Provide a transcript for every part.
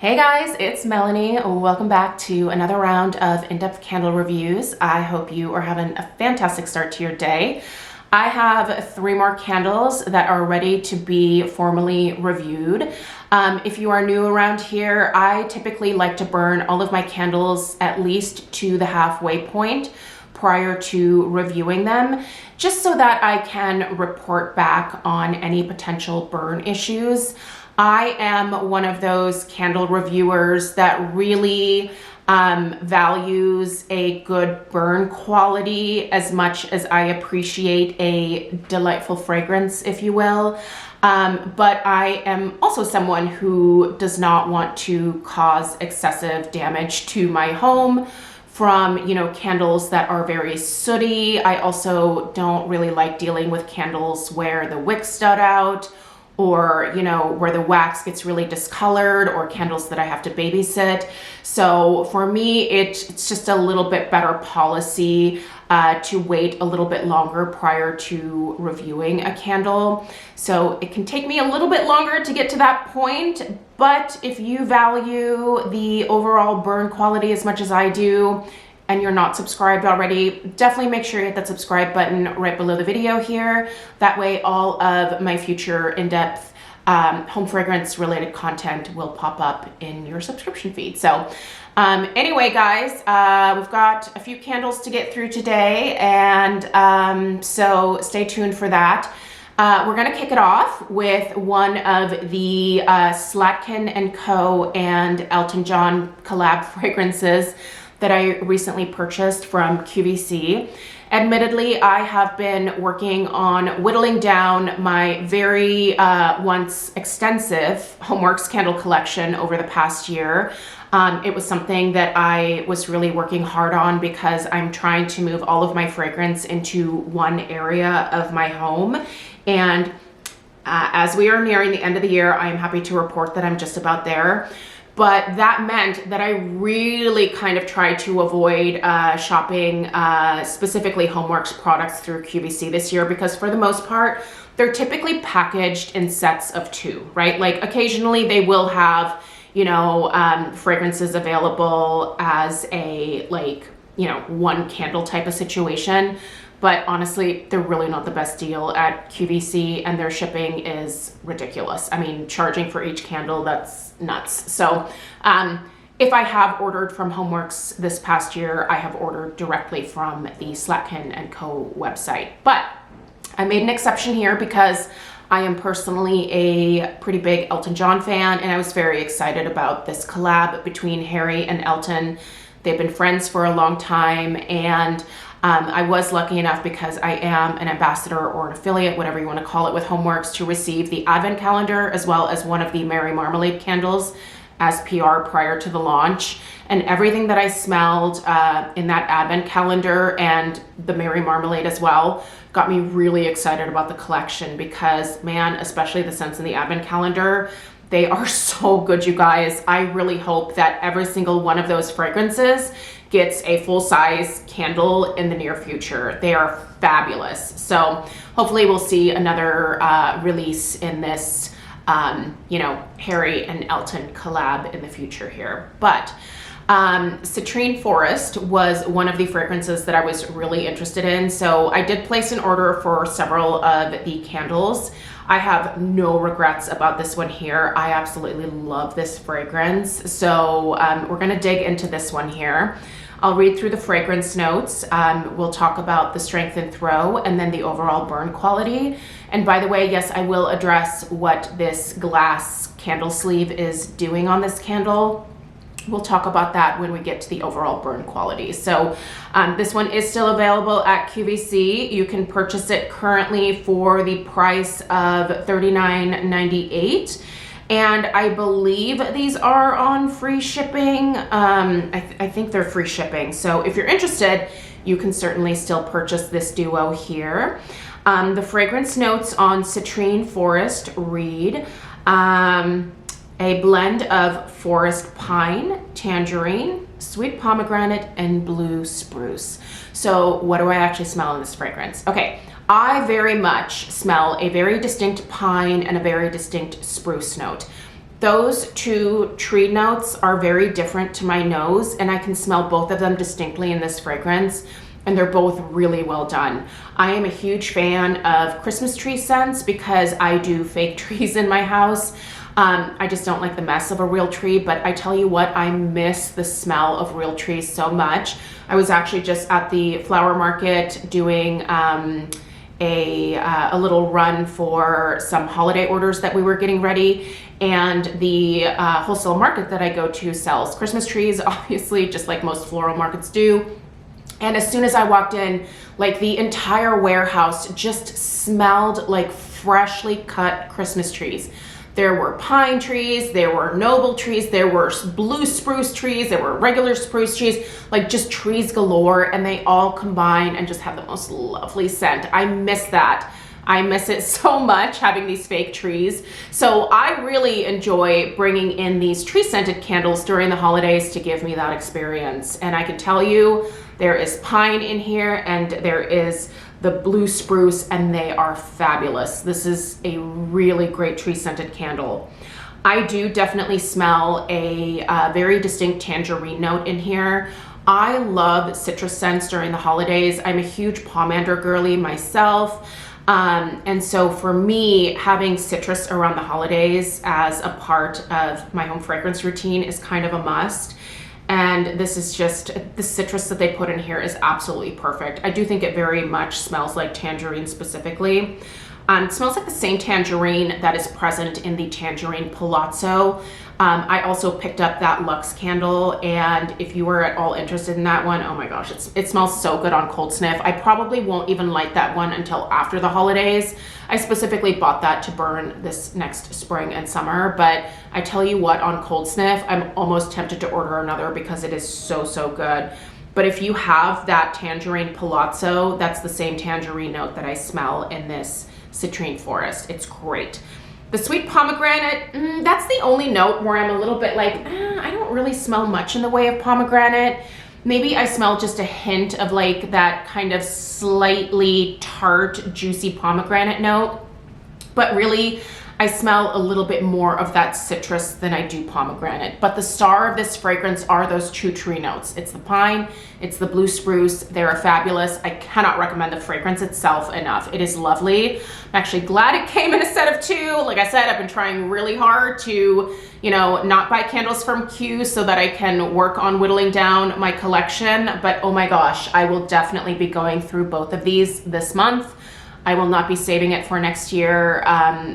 Hey guys, it's Melanie. Welcome back to another round of in-depth candle reviews. I hope you are having a fantastic start to your day. I have 3 more candles that are ready to be formally reviewed. If you are new around here, I typically like to burn all of my candles at least to the halfway point prior to reviewing them, just so that I can report back on any potential burn issues. I am one of those candle reviewers that really values a good burn quality as much as I appreciate a delightful fragrance, if you will. But I am also someone who does not want to cause excessive damage to my home from, candles that are very sooty. I also don't really like dealing with candles where the wick stud out, or where the wax gets really discolored, or candles that I have to babysit. So for me, it's just a little bit better policy to wait a little bit longer prior to reviewing a candle. So it can take me a little bit longer to get to that point, but if you value the overall burn quality as much as I do, and you're not subscribed already, definitely make sure you hit that subscribe button right below the video here. That way all of my future in-depth home fragrance related content will pop up in your subscription feed. So anyway, guys, we've got a few candles to get through today, and so stay tuned for that. We're gonna kick it off with one of the Slatkin & Co. and Elton John collab fragrances that I recently purchased from QVC. Admittedly, I have been working on whittling down my very once extensive HomeWorx candle collection over the past year. It was something that I was really working hard on because I'm trying to move all of my fragrance into one area of my home. And as we are nearing the end of the year, I am happy to report that I'm just about there. But that meant that I really kind of tried to avoid shopping specifically HomeWorx products through QVC this year, because for the most part, they're typically packaged in sets of 2, right? Like occasionally they will have, fragrances available as a one candle type of situation. But honestly, they're really not the best deal at QVC, and their shipping is ridiculous. I mean, charging for each candle, that's nuts. So if I have ordered from HomeWorx this past year, I have ordered directly from the Slatkin & Co. website. But I made an exception here because I am personally a pretty big Elton John fan, and I was very excited about this collab between Harry and Elton. They've been friends for a long time, and I was lucky enough, because I am an ambassador or an affiliate, whatever you want to call it, with HomeWorx, to receive the advent calendar as well as one of the Merry Marmalade candles as PR prior to the launch. And everything that I smelled in that advent calendar and the Merry Marmalade as well got me really excited about the collection, because man, especially the scents in the advent calendar, they are so good, you guys. I really hope that every single one of those fragrances gets a full-size candle in the near future. They are fabulous. So hopefully we'll see another release in this, Harry and Elton collab in the future here. But Citrine Forest was one of the fragrances that I was really interested in. So I did place an order for several of the candles. I have no regrets about this one here. I absolutely love this fragrance. So we're gonna dig into this one here. I'll read through the fragrance notes. We'll talk about the strength and throw, and then the overall burn quality. And by the way, yes, I will address what this glass candle sleeve is doing on this candle. We'll talk about that when we get to the overall burn quality. So this one is still available at QVC. You can purchase it currently for the price of $39.98. And I believe these are on free shipping. I think they're free shipping. So if you're interested, you can certainly still purchase this duo here. The fragrance notes on Citrine Forest read, a blend of forest pine, tangerine, sweet pomegranate, and blue spruce. So what do I actually smell in this fragrance? Okay, I very much smell a very distinct pine and a very distinct spruce note. Those two tree notes are very different to my nose, and I can smell both of them distinctly in this fragrance, and they're both really well done. I am a huge fan of Christmas tree scents because I do fake trees in my house. I just don't like the mess of a real tree, but I tell you what, I miss the smell of real trees so much. I was actually just at the flower market doing a little run for some holiday orders that we were getting ready, and the wholesale market that I go to sells Christmas trees, obviously, just like most floral markets do. And as soon as I walked in, like the entire warehouse just smelled like freshly cut Christmas trees. There were pine trees, there were noble trees, there were blue spruce trees, there were regular spruce trees, like just trees galore, and they all combine and just have the most lovely scent. I miss that. I miss it so much, having these fake trees. So I really enjoy bringing in these tree scented candles during the holidays to give me that experience. And I can tell you, there is pine in here and there is the blue spruce, and they are fabulous. This is a really great tree scented candle. I do definitely smell a very distinct tangerine note in here. I love citrus scents during the holidays. I'm a huge pomander girly myself. And so for me, having citrus around the holidays as a part of my home fragrance routine is kind of a must. And this is just, the citrus that they put in here is absolutely perfect. I do think it very much smells like tangerine specifically. It smells like the same tangerine that is present in the Tangerine Palazzo. I also picked up that Luxe candle, and if you were at all interested in that one, oh my gosh, it smells so good on cold sniff. I probably won't even light that one until after the holidays. I specifically bought that to burn this next spring and summer, but I tell you what, on cold sniff, I'm almost tempted to order another because it is so, so good. But if you have that Tangerine Palazzo, that's the same tangerine note that I smell in this Citrine Forest. It's great. The sweet pomegranate, that's the only note where I'm a little bit like, I don't really smell much in the way of pomegranate. Maybe I smell just a hint of like that kind of slightly tart, juicy pomegranate note. But really, I smell a little bit more of that citrus than I do pomegranate. But the star of this fragrance are those two tree notes. It's the pine, it's the blue spruce. They're fabulous. I cannot recommend the fragrance itself enough. It is lovely. I'm actually glad it came in a set of two. Like I said, I've been trying really hard to, not buy candles from Q so that I can work on whittling down my collection. But oh my gosh, I will definitely be going through both of these this month. I will not be saving it for next year.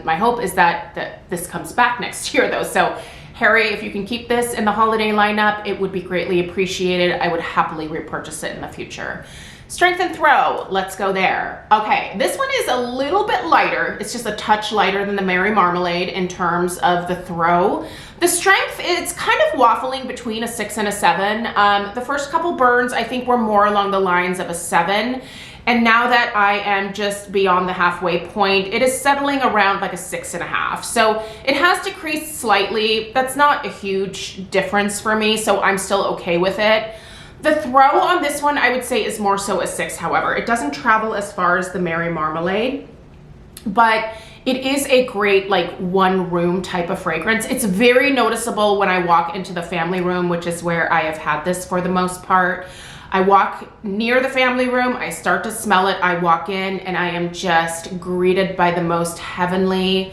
My hope is that this comes back next year though. So Harry, if you can keep this in the holiday lineup, it would be greatly appreciated. I would happily repurchase it in the future. Strength and Throw, let's go there. Okay, this one is a little bit lighter. It's just a touch lighter than the Merry Marmalade in terms of the throw. The strength, it's kind of waffling between a 6 and a 7. The first couple burns, I think, were more along the lines of a 7. And now that I am just beyond the halfway point, it is settling around like a 6.5. So it has decreased slightly. That's not a huge difference for me, so I'm still okay with it. The throw on this one, I would say, is more so a 6, however. It doesn't travel as far as the Merry Marmalade, but it is a great like one room type of fragrance. It's very noticeable when I walk into the family room, which is where I have had this for the most part. I walk near the family room, I start to smell it, I walk in, and I am just greeted by the most heavenly,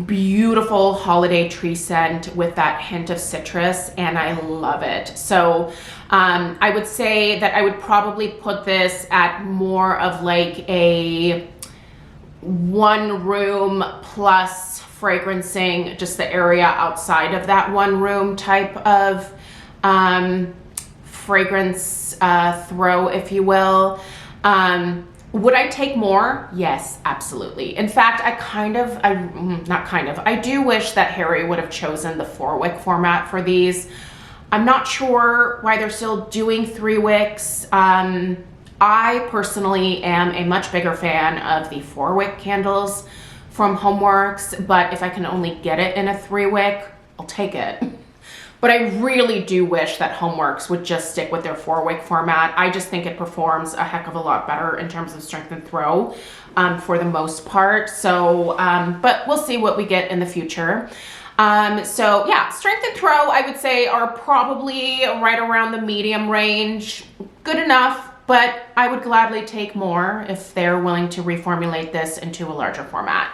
beautiful holiday tree scent with that hint of citrus, and I love it. So I would say that I would probably put this at more of like a one room plus fragrancing just the area outside of that one room type of fragrance throw, if you will. Would I take more? Yes, absolutely. In fact, I do wish that Harry would have chosen the 4-wick format for these. I'm not sure why they're still doing 3 wicks. I personally am a much bigger fan of the 4-wick candles from HomeWorx, but if I can only get it in a 3-wick, I'll take it. But I really do wish that HomeWorx would just stick with their 4-wick format. I just think it performs a heck of a lot better in terms of strength and throw for the most part. So, but we'll see what we get in the future. So yeah, strength and throw, I would say, are probably right around the medium range. Good enough, but I would gladly take more if they're willing to reformulate this into a larger format.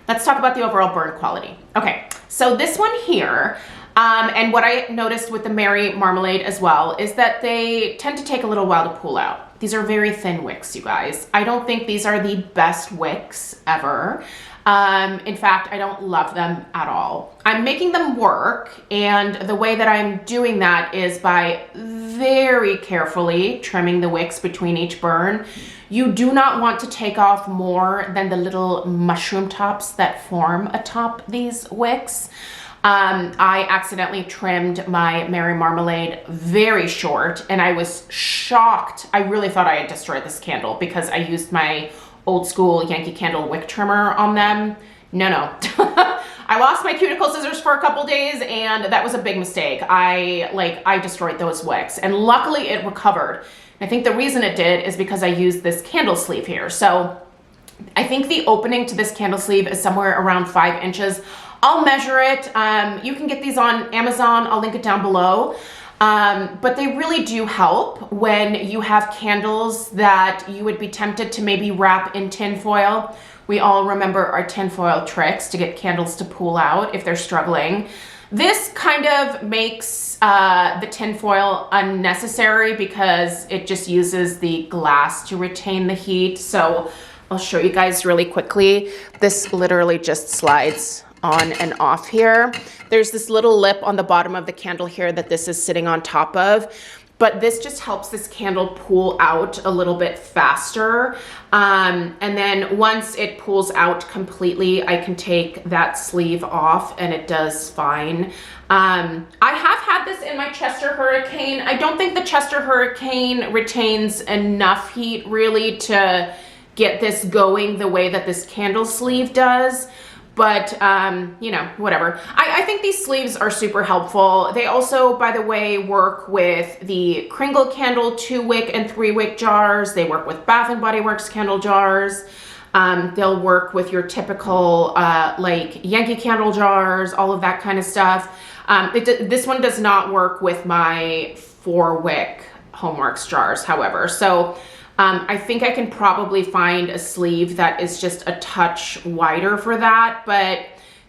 Let's talk about the overall burn quality. Okay, so this one here, and what I noticed with the Mary Marmalade as well, is that they tend to take a little while to pull out. These are very thin wicks, you guys. I don't think these are the best wicks ever. In fact, I don't love them at all. I'm making them work, and the way that I'm doing that is by very carefully trimming the wicks between each burn. You do not want to take off more than the little mushroom tops that form atop these wicks. I accidentally trimmed my Mary Marmalade very short, and I was shocked. I really thought I had destroyed this candle because I used my old school Yankee Candle wick trimmer on them. No. I lost my cuticle scissors for a couple days, and that was a big mistake. I destroyed those wicks, and luckily it recovered. I think the reason it did is because I used this candle sleeve here. So I think the opening to this candle sleeve is somewhere around 5 inches. I'll measure it. You can get these on Amazon. I'll link it down below. But they really do help when you have candles that you would be tempted to maybe wrap in tin foil. We all remember our tin foil tricks to get candles to pull out if they're struggling. This kind of makes the tin foil unnecessary because it just uses the glass to retain the heat. So I'll show you guys really quickly. This literally just slides on and off here. There's this little lip on the bottom of the candle here that this is sitting on top of, but this just helps this candle pull out a little bit faster. And then once it pulls out completely, I can take that sleeve off and it does fine. I have had this in my Chester Hurricane. I don't think the Chester Hurricane retains enough heat really to get this going the way that this candle sleeve does. But, you know, whatever. I think these sleeves are super helpful. They also, by the way, work with the Kringle candle 2-wick and 3-wick jars. They work with Bath & Body Works candle jars. They'll work with your typical, like, Yankee candle jars, all of that kind of stuff. This one does not work with my 4-wick HomeWorx jars, however. So I think I can probably find a sleeve that is just a touch wider for that, but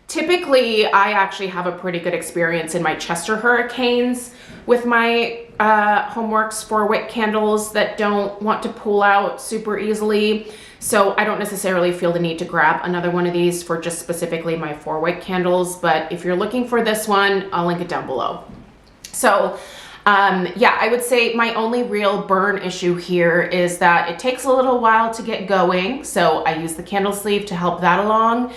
typically I actually have a pretty good experience in my Chester Hurricanes with my HomeWorx 4-wick candles that don't want to pull out super easily. So I don't necessarily feel the need to grab another one of these for just specifically my 4-wick candles, but if you're looking for this one, I'll link it down below. So yeah, I would say my only real burn issue here is that it takes a little while to get going. So I use the candle sleeve to help that along,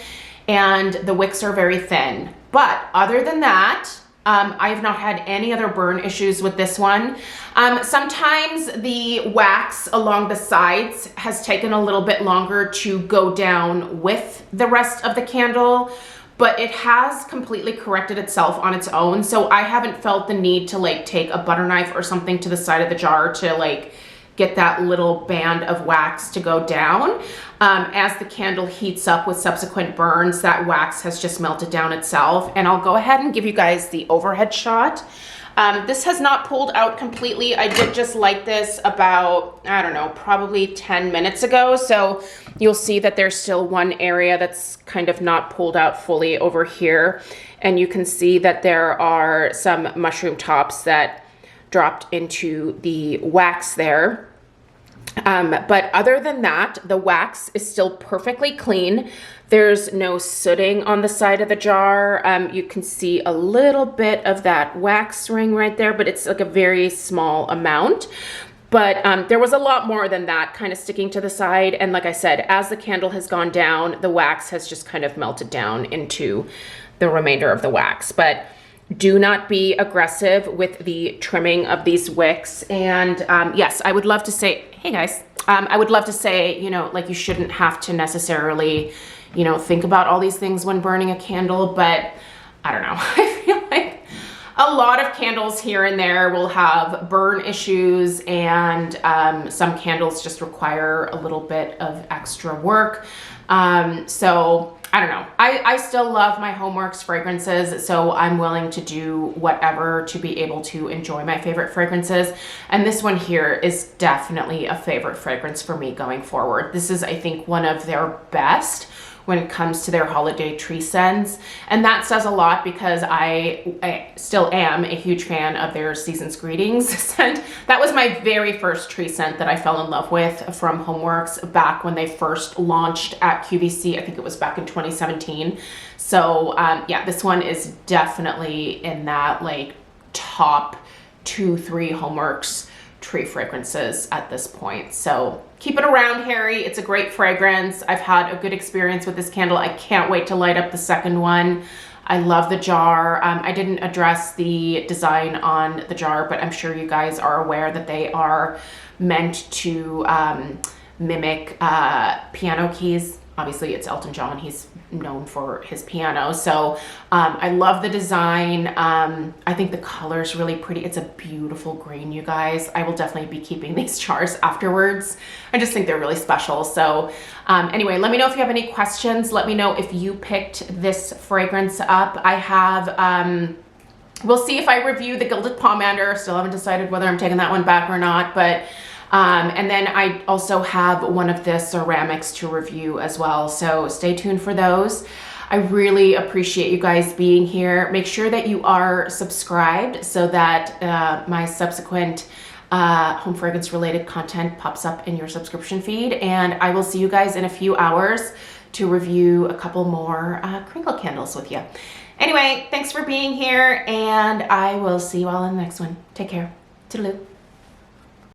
and the wicks are very thin. But other than that, I have not had any other burn issues with this one. Sometimes the wax along the sides has taken a little bit longer to go down with the rest of the candle, but it has completely corrected itself on its own. So I haven't felt the need to like take a butter knife or something to the side of the jar to like get that little band of wax to go down. As the candle heats up with subsequent burns, that wax has just melted down itself. And I'll go ahead and give you guys the overhead shot. This has not pulled out completely. I did just light this about, I don't know, probably 10 minutes ago. So you'll see that there's still one area that's kind of not pulled out fully over here. And you can see that there are some mushroom tops that dropped into the wax there. But other than that, the wax is still perfectly clean. There's no sooting on the side of the jar. You can see a little bit of that wax ring right there, but it's like a very small amount. But there was a lot more than that kind of sticking to the side. And like I said, as the candle has gone down, the wax has just kind of melted down into the remainder of the wax. But do not be aggressive with the trimming of these wicks. And yes, I would love to say, hey guys, I would love to say, you know, like you shouldn't have to necessarily, you know, think about all these things when burning a candle, but I don't know. I feel like a lot of candles here and there will have burn issues, and some candles just require a little bit of extra work. So I don't know. I still love my HomeWorx fragrances, so I'm willing to do whatever to be able to enjoy my favorite fragrances. And this one here is definitely a favorite fragrance for me going forward. This is, I think, one of their best when it comes to their holiday tree scents. And that says a lot because I still am a huge fan of their Season's Greetings scent. That was my very first tree scent that I fell in love with from HomeWorx back when they first launched at QVC. I think it was back in 2017. So yeah, this one is definitely in that like top 2-3 HomeWorx tree fragrances at this point. So keep it around, Harry. It's a great fragrance. I've had a good experience with this candle. I can't wait to light up the second one. I love the jar. I didn't address the design on the jar, but I'm sure you guys are aware that they are meant to mimic piano keys. Obviously, it's Elton John. He's known for his piano. So I love the design. I think the color is really pretty. It's a beautiful green, you guys. I will definitely be keeping these jars afterwards. I just think they're really special. So anyway, let me know if you have any questions. Let me know if you picked this fragrance up. I have... we'll see if I review the Gilded Pomander. Still haven't decided whether I'm taking that one back or not, but and then I also have one of the ceramics to review as well. So stay tuned for those. I really appreciate you guys being here. Make sure that you are subscribed so that my subsequent home fragrance related content pops up in your subscription feed. And I will see you guys in a few hours to review a couple more crinkle candles with you. Anyway, thanks for being here, and I will see you all in the next one. Take care. Toodaloo.